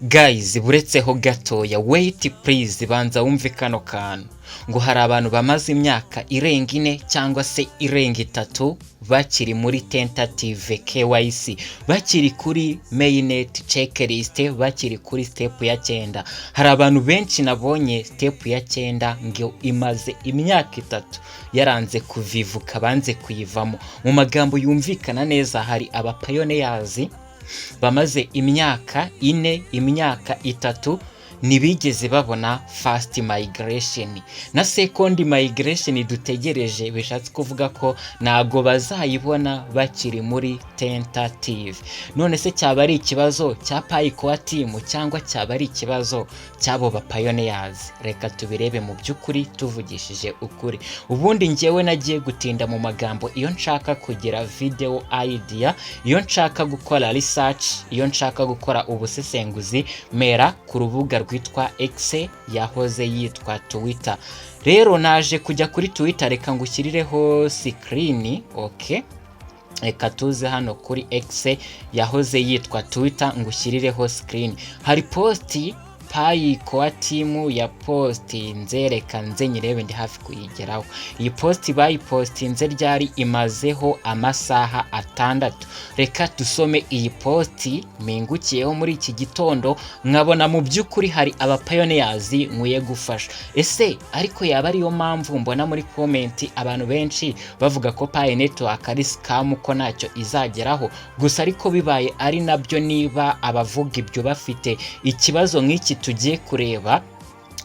Guys, buretseho gatoya, wait please, banza wumve kano kantu ngo hari abantu bamaze imyaka irenga 4 cyangwa se irenga 3 bakiri muri tentative KYC, bakiri kuri mainnet checklist, bakiri kuri step ya 9. Hari abantu benshi nabonye step ya 9 ngo imaze imyaka 3 yaranze kuvivuka, banze kuyivamo. Mu magambo yumvikana neza, hari abapioneers bamaze imyaka 4, imyaka 3 nibigeze babona first migration na second migration dutegereje, bishatse kuvuga ko nago bazayibona bakiri muri tentative. None se cyaba ari ikibazo cya Paycoa team cyangwa cyaba ari ikibazo cyabo ba pioneers? Reka tubirebe mu byukuri tuvugishije ukuri. Ubundi ngewe nagiye gutinda mu magambo iyo nshaka kugira video idea, iyo nshaka gukora research, iyo nshaka gukora ubusesenguzi, mera ku rubuga rwitwa X yahoze yitwa Twitter. Rero naje kujya kuri Twitter, reka ngushyirireho screen. Okay, reka tuze hano kuri X yahoze yitwa Twitter, ngushyirireho screen. Hari posti Paycoa team ya postinze, reka nze nyirebe ndi hafi kuyigeraho. Iyi posti bayipostinze ryari imazeho amasaha 6. Reka dusome iyi posti mingukiyeho muri iki gitondo, nkabona mu byukuri hari abapioneers nkwiye gufasha. Ese ariko yaba ariyo mpamvu mbona muri comment abantu benshi bavuga ko Pi network ari scam, ko ntacyo izageraho? Gusa ariko bibaye ari nabyo, niba abavuga ibyo bafite ikibazo nk'iki tugiye kureba,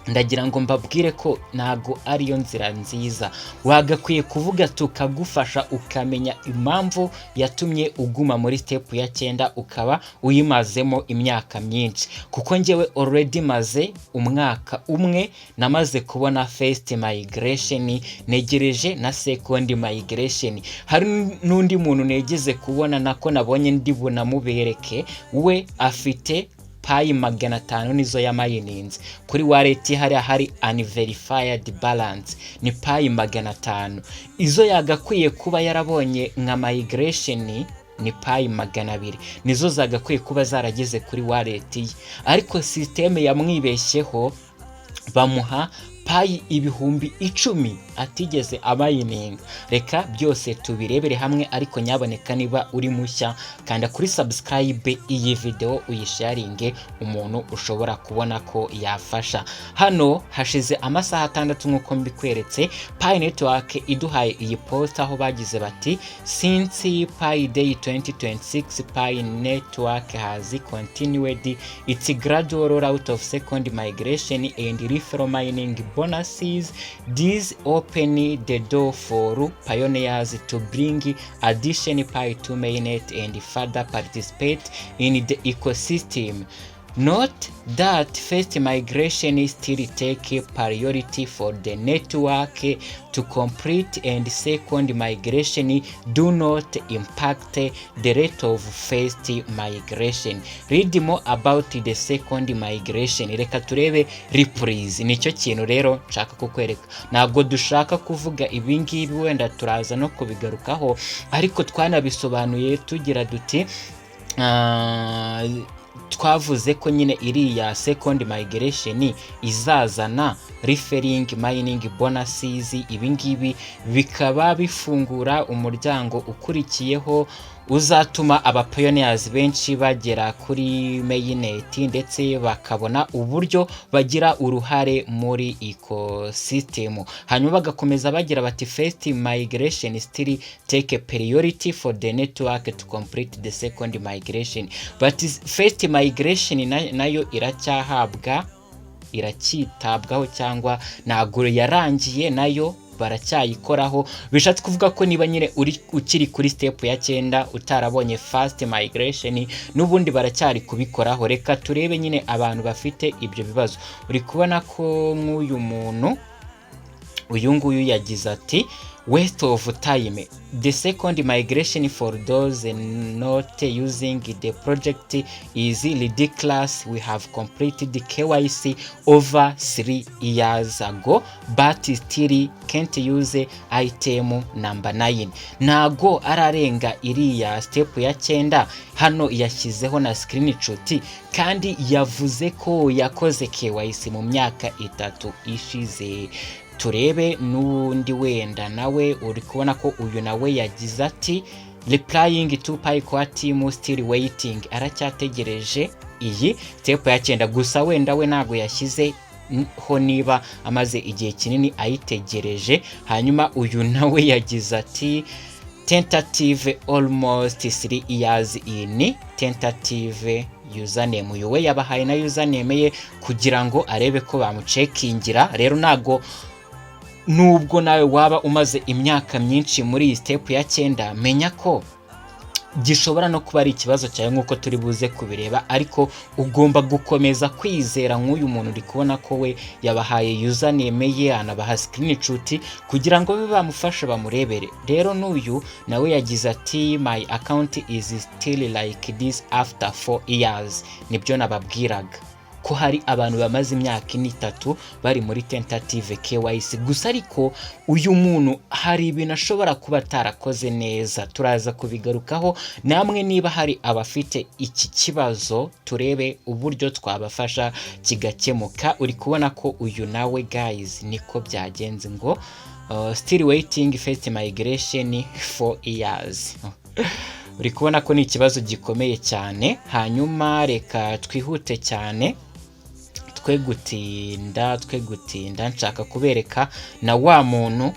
ndagira ngo mbabwire ko nago ariyo nzira nziza. Wagakwiye kuvuga tukagufasha ukamenya impamvu yatumye uguma muri step ya 9 ukaba uyimazemo imyaka myinshi. Kuko ngewe already maze umwaka umwe namaze kubona first migration, negereje na second migration. Hari nundi muntu negeze kubona nako nabonye ndibuna mubereke, we afite Pi 500 nizo ya mininze kuri wallet, hari unverified balance ni Pi 500. Izo yagakwiye kuba yarabonye nka migration ni Pi 200, nizo zagakwiye kuba zarageze kuri wallet ye. Ariko systeme yamwibeshyeho, bamuha Pi 10,000 atigeze amayininga. Reka byose tubirebere hamwe, ariko nyaboneka niba uri mushya kanda kuri subscribe, iyi video uyisharinge umuntu ushobora kubona ko yafasha. Hano hashize amasaha 6 nkuko mbikweretse, Pi network iduhaye iyi post aho bagize bati since Pi day 2026 Pi network has continued its gradual rollout of second migration and referral mining bonuses. These open the door for pioneers to bring additional Pi to mainnet and further participate in the ecosystem. Note that first migration still take priority for the network to complete, and second migration do not impact the rate of first migration. Read more about the second migration. Reka turebe reprise, nicyo kintu rero nshaka kukwereka. Ntabwo dushaka kuvuga ibingibi, wenda turaza no kubigarukaho, ariko twanabisobanuye tugira duti twavuze ko nyine iriya second migration izazana referring mining bonuses. Ibingibi bikaba bifungura umuryango ukurikiyeho uzatuma aba pioneers benshi bagera kuri mainnet, ndetse bakabona uburyo bagira uruhare muri ecosystem. Hanyuma bagakomeza bagira bati first migration still take priority for the network to complete the second migration, but first migration nayo iracyitabwaho cyangwa ntabwo yarangiye, nayo baracyayikoraho. Bishatse kuvuga ko niba nyine ukiri kuri step ya 9 utarabonye first migration, n'ubundi baracyari kubikoraho. Reka turebe nyine abantu bafite ibyo bibazo. Uri kubona ko nk'uyu muntu, uyu nguyu yagize ati waste of time. The second migration for those not using the project is ridiculous. We have completed the KYC over 3 years ago but still can't use item number 9. Nago ararenga iriya step ya 9 hano yashyizeho na screenshot kandi yavuze ko yakoze KYC mu myaka 3 ishize. Turebe n'undi wenda nawe uri kubona ko uyu nawe yagize ati replying to PayCoa team still waiting, aracyategereje iyi step ya 9 gusa wenda we nago yashyize ho niba amaze igihe kinini ayitegereje. Hanyuma uyu nawe yagize ati tentative almost 3 years in tentative username. Uyu we yabahaye na username ye kugira ngo arebe ko bamucekingira. Rero nago nubwo nawe waba umaze imyaka myinshi muri iyi step ya 9 menya ko gishobora no kuba ari ikibazo cyawe nk'uko turi buze kubireba, ariko ugomba gukomeza kwizera nk'uyu muntu uri kubona ko we yabahaye username ye anabaha screenshot kugira ngo bibe bamufasha bamurebere. Rero n'uyu nawe yagize ati my account is still like this after 4 years. Nibyo nababwiraga ko hari abantu bamaze imyaka 3 bari muri tentative KYC gusa, ariko uyu muntu hari ibintu ashobora kuba atarakoze neza. Turaza kubigarukaho namwe niba hari abafite iki kibazo turebe uburyo twabafasha kigakemuka. Uri kubona ko uyu nawe guys niko byagenze ngo still waiting first migration 4 years. Uri kubona ko ni ikibazo gikomeye cyane. Hanyuma reka twihute cyane twe gutinda nshaka kubereka na wa muntu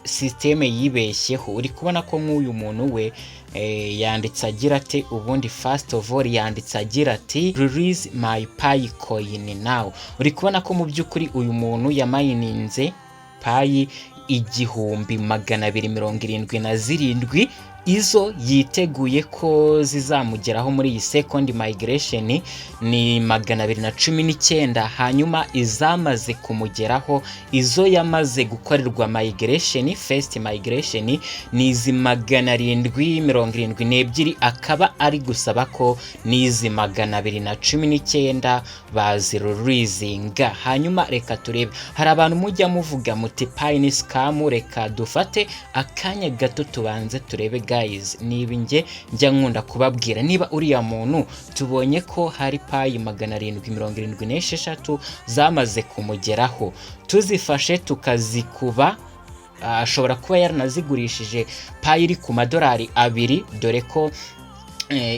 systeme yibeshyeho. Uri kubona ko nk'uyu muntu we yanditse agira ati ubundi first of all yanditse agira ati release my PayCoin now. Uri kubona ko mu by'ukuri uyu muntu yamayininze Pi 1277 izo yiteguye ko zizamugeraho muri iyi second migration ni 219. hanyuma izamaze kumugeraho izo yamaze gukorerwa migration first migration ni izi 772, akaba ari gusaba ko nizi 219 bazirurizinga. Hanyuma reka turebe, hari abantu mujya muvuga muti Pi ni scam. Reka dufate akanya gato tubanze turebe guys, niba njya nkunda kubabwira niba uriya muntu tubonye ko hari Pi 776 zamaze kumugeraho, tuzifashe tukazikuba, ashobora kuba yaranazigurishije Pi iri ku madolari 2, dore ko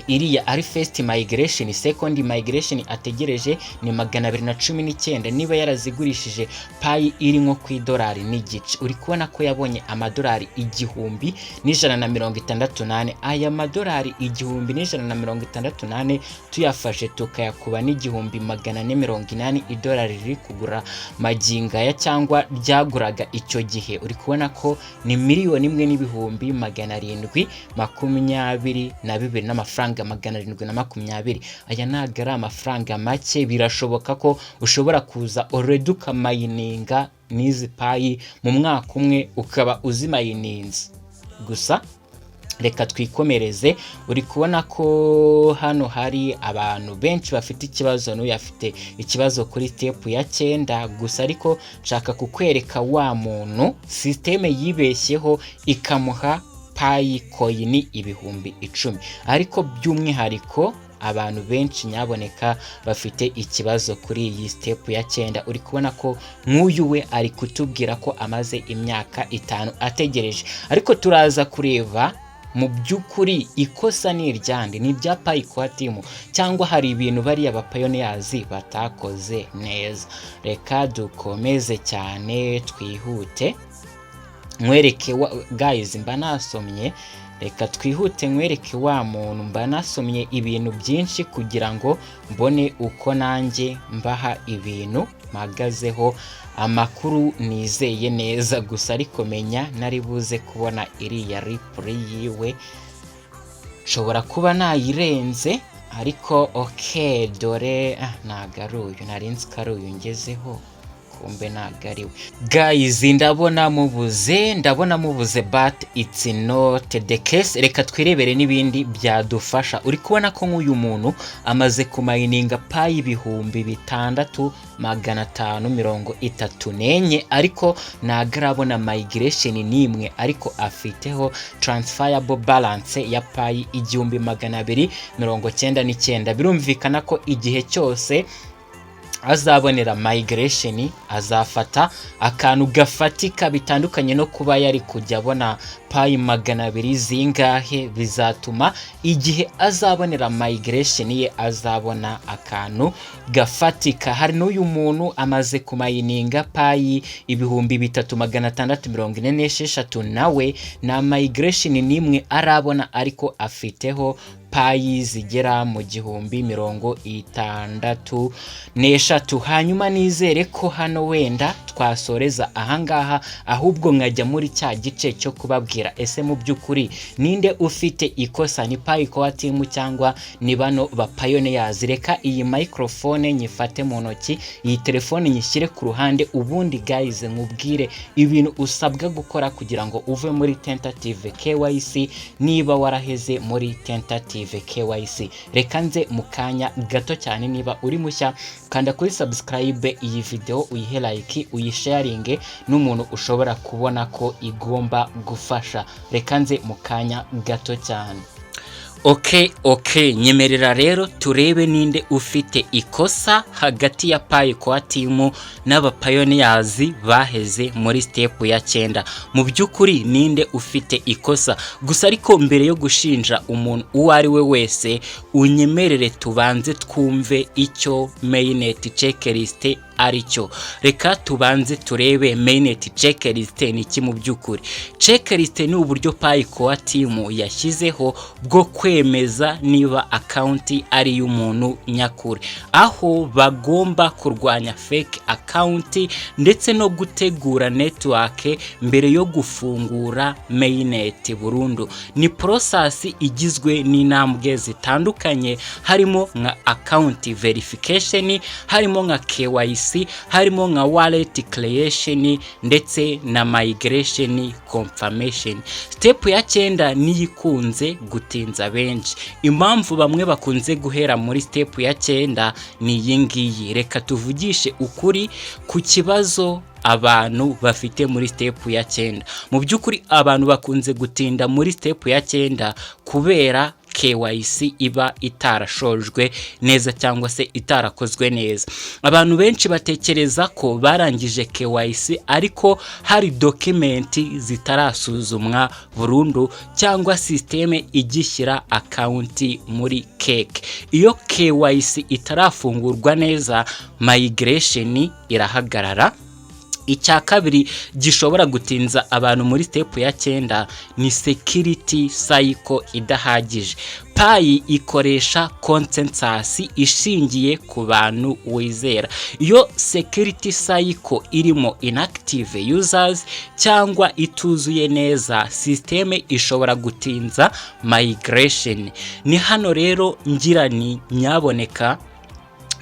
iriya ari first migration. Second migration ategereje ni 219. niba yarazigurishije Pi iri nko ku idolari n'igice, uri kubona ko yabonye amadolari 1168. aya madolari 1168 tuyafashe tukayakubana n'1480 idolari riri kugura maginga ya cyangwa byaguraga icyo gihe, uri kubona ko ni $1,722 n'amafaranga 720. aya ntago ari amafaranga make. Birashoboka ko ushobora kuza already ukamayininga n'izi Pi mu mwaka umwe ukaba uzimayininze. Gusa reka twikomereze. Uri kubona ko hano hari abantu benshi bafite ikibazo, n'uyu afite ikibazo kuri step ya 9 gusa, ariko nshaka kukwereka wa muntu systeme yibeshyeho ikamuha PayCoin 10,000. ariko by'umwihariko abantu benshi nyaboneka bafite ikibazo kuri iyi step ya 9. uri kubona ko nk'uyu we ari kutubwira ko amaze imyaka 5 ategereje, ariko turaza kureba mu by'ukuri ikosa ni iryande, ni rya PayCoa team cyangwa hari ibintu bari abapioneers batakoze neza. Reka dukomeze cyane twihute mwereke guys, mba nasomye. Reka twihute nkwereke wa muntu, mba nasomye ibintu byinshi kugira ngo mbone uko nanjye mbaha ibintu mpagazeho amakuru nizeye neza. Gusa ariko menya nari buze kubona iriya replay yiwe, nshobora kuba nayirenze, ariko okay dore nagaruyu narinzi karuyu ngezeho kumbe nagariwe. Guys, ndabona mubuze but it's not the case. Reka twirebere n'ibindi byadufasha. Uri kubona ko nk'uyu muntu amaze kumayininga payi ibihumbi 6534 ariko nagarabona migration nimwe, ariko afiteho transferable balance ya payi 1299. Birumvikana ko igihe cyose azabonera migration azafata akantu gafatika, bitandukanye no kuba yari kujya abona payi 200 zingahe. Bizatuma igihe azabonera migration ye azabona akantu gafatika. Hari n'uyu muntu amaze kumayininga payi 3646 nawe na migration nimwe arabona, ariko afiteho payi zigera mu 1063. Hanyuma nizere ko hano wenda twasoreza ahangaha, ahubwo nkajya muri cya gice cyo kubabwira ese mu by'ukuri ninde ufite ikosa, ni Pi Core Team cyangwa ni bano ba pioneers. Reka iyi microphone nyifate mu ntoki, iyi telefone nyishyire ku ruhande, ubundi guys nkubwire ibintu usabwa gukora kugira ngo uve muri tentative KYC niba waraheze muri tentative KYC. Reka nze mu kanya gato cyane. Niba uri mushya kanda kuri subscribe iyi video, uyihe like, uyisharinge n'umuntu ushobora kubona ko igomba gufasha. Reka nze mu kanya gato cyane. Okay, nyemerera rero turebe ninde ufite ikosa hagati ya Pi Core Team n'aba pioneers baheze muri step ya 9. Mu by'ukuri ninde ufite ikosa? Gusa ariko mbere yo gushinja umuntu uwo ari we wese, unyemerere tubanze twumve icyo mainnet checklist aricyo. Reka tubanze turebe mainnet checklist ni iki mu by'ukuri. Checklist ni uburyo Pi Core Team yashyizeho bwo kwemeza niba account ari y'umuntu nyakuri, aho bagomba kurwanya fake account ndetse no gutegura network mbere yo gufungura mainnet burundu. Ni process igizwe n'intambwe zitandukanye, harimo nka account verification, harimo nka KYC, harimo nka wallet creation ndetse na migration confirmation. Step ya 9 niyikunze gutinza benshi. Impamvu bamwe bakunze guhera muri step ya 9 ni iyi ngiyi. Reka tuvugishe ukuri ku kibazo abantu bafite muri step ya 9. Mu by'ukuri abantu bakunze gutinda muri step ya 9 kubera KYC iba itarashojwe neza cyangwa se itarakozwe neza. Abantu benshi batekereza ko barangije KYC ariko hari document zitarasuzumwa burundu cyangwa systeme igishyira account muri cake. Iyo KYC itarafungurwa neza, migration irahagarara. Icya kabiri gishobora gutinza abantu muri step ya 9 ni security cycle idahagije. Pi ikoresha consensus ishingiye ku bantu wizera. Iyo security cycle irimo inactive users cyangwa ituzuye neza, systeme ishobora gutinza migration. Ni hano rero ngira ni nyaboneka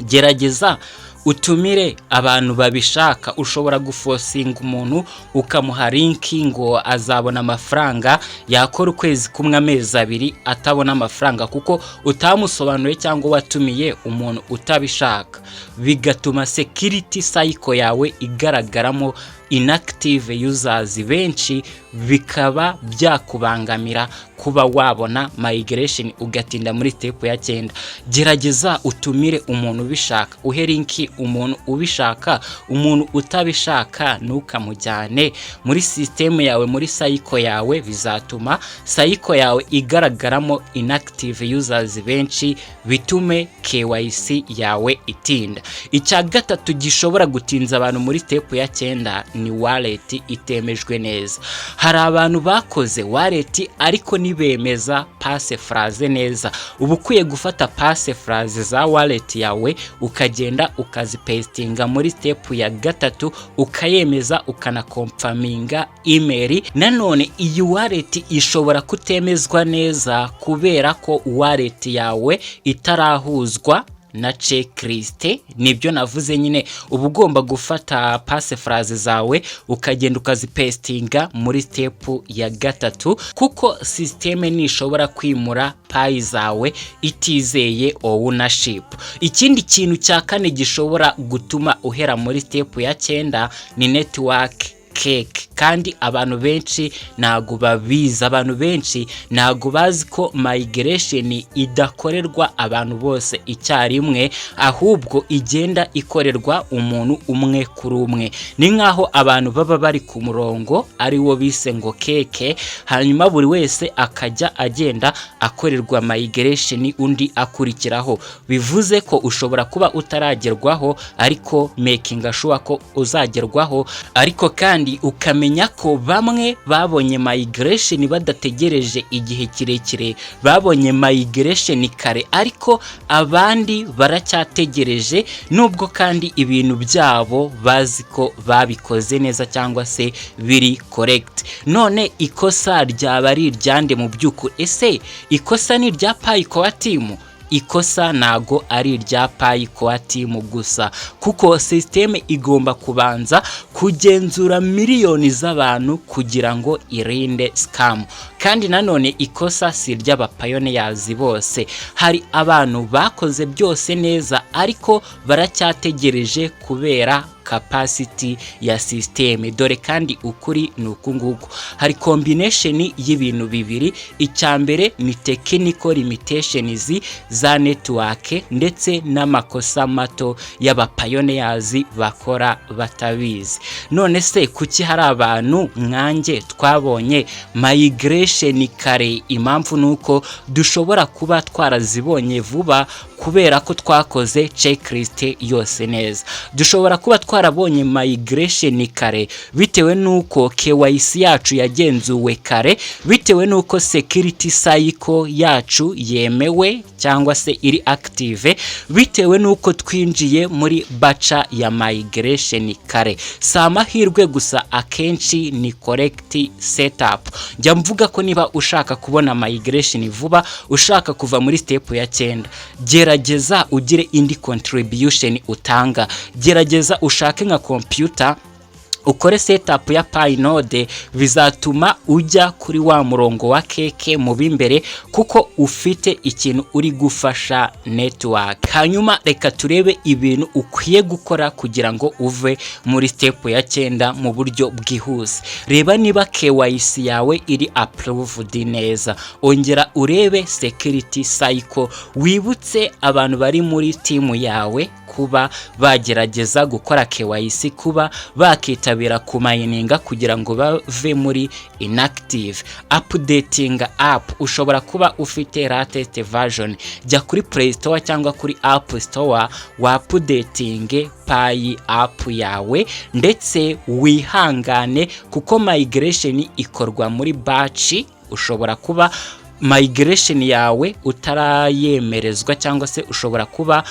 gerageza utumire abantu babishaka. Ushobora guforcinga umuntu ukamuha link ngo azabona amafaranga, yakora ukwezi kumwe amezi 2 atabona amafaranga kuko utamusobanuye cyangwa watumiye umuntu utabishaka, bigatuma security cycle yawe igaragaramo inactive users benshi, bikaba byakubangamira kuba wabona migration ugatinda muri step ya 9. Gerageza utumire umuntu ubishaka, uhe link umuntu ubishaka. Umuntu utabishaka nukamujyane muri system yawe, muri cycle yawe, bizatuma cycle yawe igaragaramo inactive users benshi, bitume KYC yawe itinda. Icya gatatu gishobora gutinza abantu muri step ya 9 ni wallet itemejwe neza. Hari abantu bakoze wallet ariko nibemeza passe phrase neza. Ubukwiye gufata passe phrase za wallet yawe ukagenda ukazipastinga muri step ya 3, ukayemeza ukanakonfaminga email. Nanone iyi wallet ishobora kutemezwa neza kubera ko wallet yawe itarahuzwa na checklist. Nibyo navuze nyine, uba ugomba gufata passe phrase zawe ukagenda ukazipestinga muri step ya gatatu, kuko systeme nishobora kwimura payi zawe itizeye ownership. Ikindi kintu cya kane gishobora gutuma uhera muri step ya 9 ni network cake. Kandi abantu benshi nago babizi, abantu benshi nago bazi ko migration idakorerwa abantu bose icyarimwe, ahubwo igenda ikorerwa umuntu umwe kuri umwe. Ni nkaho abantu baba bari ku murongo ari wo bise ngo keke, hanyuma buri wese akajya agenda akorerwa migration undi akurikiraho. Bivuze ko ushobora kuba utaragerwaho ariko making sure ko uzagerwaho, ariko kandi ukamenya ko bamwe babonye migration badategereje igihe kirekire, babonye migration kare, ariko abandi baracyategereje, nubwo kandi ibintu byabo bazi ko babikoze neza cyangwa se biri correct. None ikosa ryaba ari iryande mu by'ukuri? Ese ikosa ni rya Pi Core Team? Ikosa nago ari irya Pi Core Team gusa, kuko systeme igomba kubanza kugenzura miliyoni z'abantu kugira ngo irinde scam. Kandi nanone ikosa si ry'aba pioneers bose, hari abantu bakoze byose neza ariko baracyategereje kubera capacity ya systeme. Dore kandi ukuri nuku nguko, hari combination y'ibintu bibiri. Icyambere ni technical limitations za network ndetse n'amakosa mato y'aba pioneers bakora batabizi. None se kuki hari abantu nkanjye twabonye migration kare? Impamvu nuko dushobora kuba twarazibonye vuba kubera ko twakoze checklist yose neza. Dushobora kuba twarabonye migration kare bitewe nuko KYC yacu yagenzuwe kare, bitewe nuko security cycle yacu yemewe cyangwa se iri active, bitewe nuko twinjiye muri bacha ya migration kare. Samahirwe gusa, akenshi ni correct setup. Njya mvuga ko niba ushaka kubona migration vuba, ushaka kuva muri step ya 9, gerageza ugire indi contribution utanga. Gerageza ushake nka computer ukore setup ya Pinode, bizatuma ujya kuri wa murongo wa keke mu bimbere, kuko ufite ikintu uri gufasha network. Hanyuma reka turebe ibintu ukwiye gukora kugira ngo uve muri step ya 9 mu buryo bwihuse. Reba niba KYC yawe iri approved neza, ongera urebe security cycle, wibutse abantu bari muri team yawe kuba bagerageza gukora KYC, kuba bakitabira kumayininga kugira ngo bave muri inactive. Updating app, ushobora kuba ufite latest version, jya kuri Play Store cyangwa kuri App Store wa updating Pi app yawe, ndetse wihangane kuko migration ikorwa muri batch. Ushobora kuba migration yawe utarayemerezwa cyangwa se ushobora kuba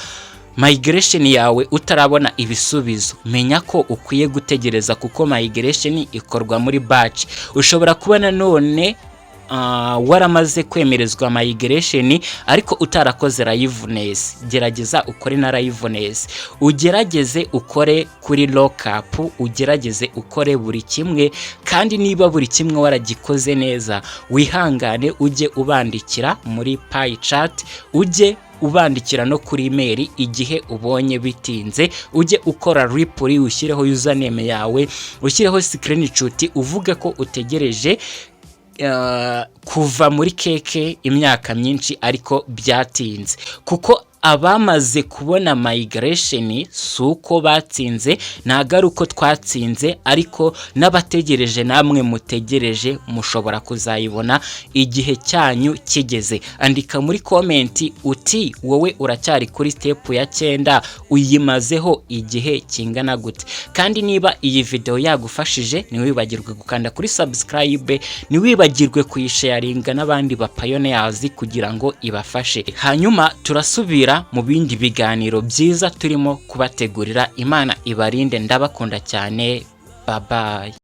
migration yawe utarabona ibisubizo. Menya ko ukwiye gutegereza kuko migration ikorwa muri batch. Ushobora kuba nanone waramaze kwemerezwa migration ariko utarakoze liveness. Gerageza ukore na liveness, ugerageze ukore kuri lockup, ugerageze ukore buri kimwe. Kandi niba buri kimwe waragikoze neza, wihangane ujye ubandikira muri Pi chat, ujye ubandikira no kuri email igihe ubonye bitinze. Ujye ukora report, ushyireho username yawe, ushyireho screenshot, uvuge ko utegereje kuva muri keke imyaka myinshi ariko byatinze. Kuko abamaze kubona migration suko batsinze, nagaruko twatsinze, ariko nabategereje namwe mutegereje mushobora kuzayibona igihe cyanyu kigeze. Andika muri comment uti wowe uracyari kuri step ya 9, uyimazeho igihe kingana gute. Kandi niba iyi video yagufashije, niwibagirwe gukanda kuri subscribe, niwibagirwe kuyisharinga n'abandi ba pioneers kugira ngo ibafashe. Hanyuma turasubira mu bindi biganiro byiza turimo kubategurira. Imana ibarinde, ndabakunda cyane. Bye bye.